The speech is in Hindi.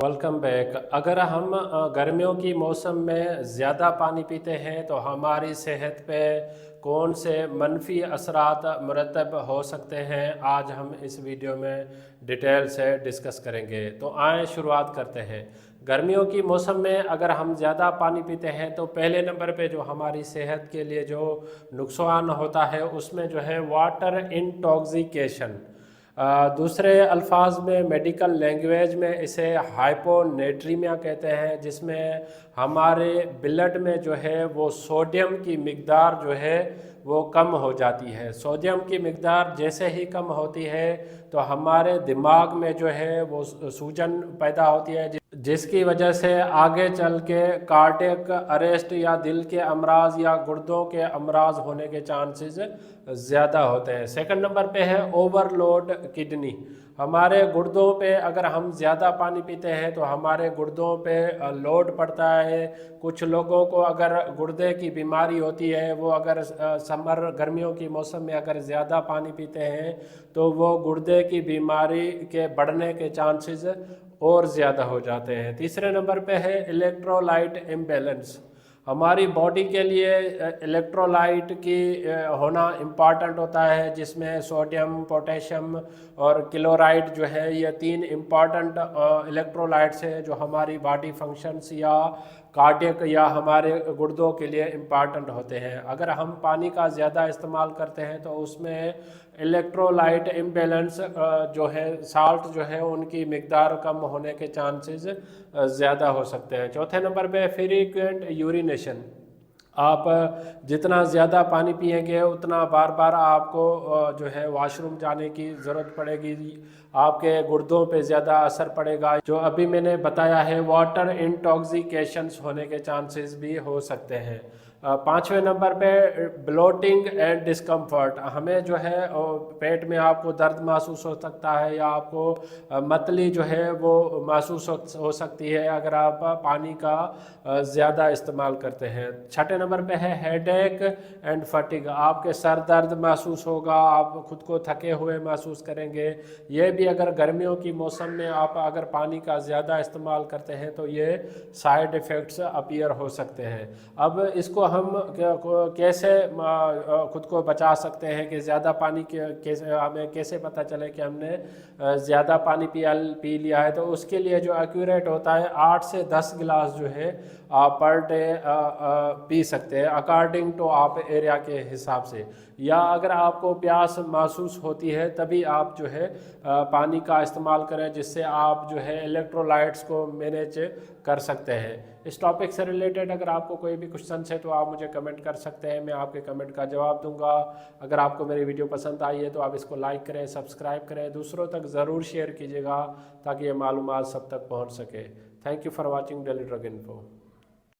Welcome back. अगर हम गर्मियों की मौसम में ज़्यादा पानी पीते हैं तो हमारी सेहत पे कौन से मनफी असरात मुरतब हो सकते हैं, आज हम इस वीडियो में डिटेल से डिस्कस करेंगे। तो आए शुरुआत करते हैं। गर्मियों की मौसम में अगर हम ज़्यादा पानी पीते हैं तो पहले नंबर पे जो हमारी सेहत के लिए जो नुकसान होता है उसमें जो है वाटर इंटॉक्सिकेशन, दूसरे अल्फाज में मेडिकल लैंग्वेज में इसे हाइपोनेट्रीमिया कहते हैं, जिसमें हमारे ब्लड में जो है वो सोडियम की मिकदार जो है वो कम हो जाती है। सोडियम की मिकदार जैसे ही कम होती है तो हमारे दिमाग में जो है वो सूजन पैदा होती है, जिसकी वजह से आगे चल के कार्डियक अरेस्ट या दिल के अमराज या गुर्दों के अमराज होने के चांसेस ज़्यादा होते हैं। सेकंड नंबर पे है ओवरलोड किडनी। हमारे गुर्दों पे अगर हम ज़्यादा पानी पीते हैं तो हमारे गुर्दों पे लोड पड़ता है। कुछ लोगों को अगर गुर्दे की बीमारी होती है, वो अगर समर गर्मियों की मौसम में अगर ज़्यादा पानी पीते हैं तो वो गुर्दे की बीमारी के बढ़ने के चांसेस और ज़्यादा हो जाते हैं। तीसरे नंबर पे है इलेक्ट्रोलाइट इम्बैलेंस। हमारी बॉडी के लिए इलेक्ट्रोलाइट की होना इम्पॉर्टेंट होता है, जिसमें सोडियम, पोटेशियम और क्लोराइड जो है ये तीन इम्पॉर्टेंट इलेक्ट्रोलाइट्स हैं जो हमारी बॉडी फंक्शंस या कार्डियक या हमारे गुर्दों के लिए इम्पॉर्टेंट होते हैं। अगर हम पानी का ज़्यादा इस्तेमाल करते हैं तो उसमें इलेक्ट्रोलाइट इम्बैलेंस जो है, साल्ट जो है उनकी मिकदार कम होने के चांसेस ज़्यादा हो सकते हैं। चौथे नंबर पे फ्रीक्वेंट यूरिनेशन। आप जितना ज़्यादा पानी पिएंगे उतना बार बार आपको जो है वॉशरूम जाने की ज़रूरत पड़ेगी, आपके गुर्दों पे ज़्यादा असर पड़ेगा। जो अभी मैंने बताया है वाटर इंटॉक्सिकेशंस होने के चांसेस भी हो सकते हैं। पाँचवें नंबर पे ब्लोटिंग एंड डिस्कम्फर्ट। हमें जो है पेट में आपको दर्द महसूस हो सकता है या आपको मतली जो है वो महसूस हो सकती है अगर आप पानी का ज़्यादा इस्तेमाल करते हैं। छठे नंबर पे है हेडेक एंड फटीग। आपके सर दर्द महसूस होगा, आप खुद को थके हुए महसूस करेंगे। ये भी अगर गर्मियों की मौसम में आप अगर पानी का ज़्यादा इस्तेमाल करते हैं तो ये साइड इफ़ेक्ट्स अपीयर हो सकते हैं। अब इसको हम कैसे खुद को बचा सकते हैं कि ज़्यादा पानी कैसे हमें कैसे पता चले कि हमने ज़्यादा पानी पी लिया है, तो उसके लिए जो एक्यूरेट होता है 8 से 10 गिलास जो है आप पर डे पी सकते हैं अकॉर्डिंग टू आप एरिया के हिसाब से। या अगर आपको प्यास महसूस होती है तभी आप जो है पानी का इस्तेमाल करें, जिससे आप जो है इलेक्ट्रोलाइट्स को मैनेज कर सकते हैं। इस टॉपिक से रिलेटेड अगर आपको कोई भी क्वेश्चन है तो आप मुझे कमेंट कर सकते हैं, मैं आपके कमेंट का जवाब दूंगा। अगर आपको मेरी वीडियो पसंद आई है तो आप इसको लाइक करें, सब्सक्राइब करें, दूसरों तक ज़रूर शेयर कीजिएगा ताकि ये मालूमात सब तक पहुंच सके। Thank you for watching daily drug info.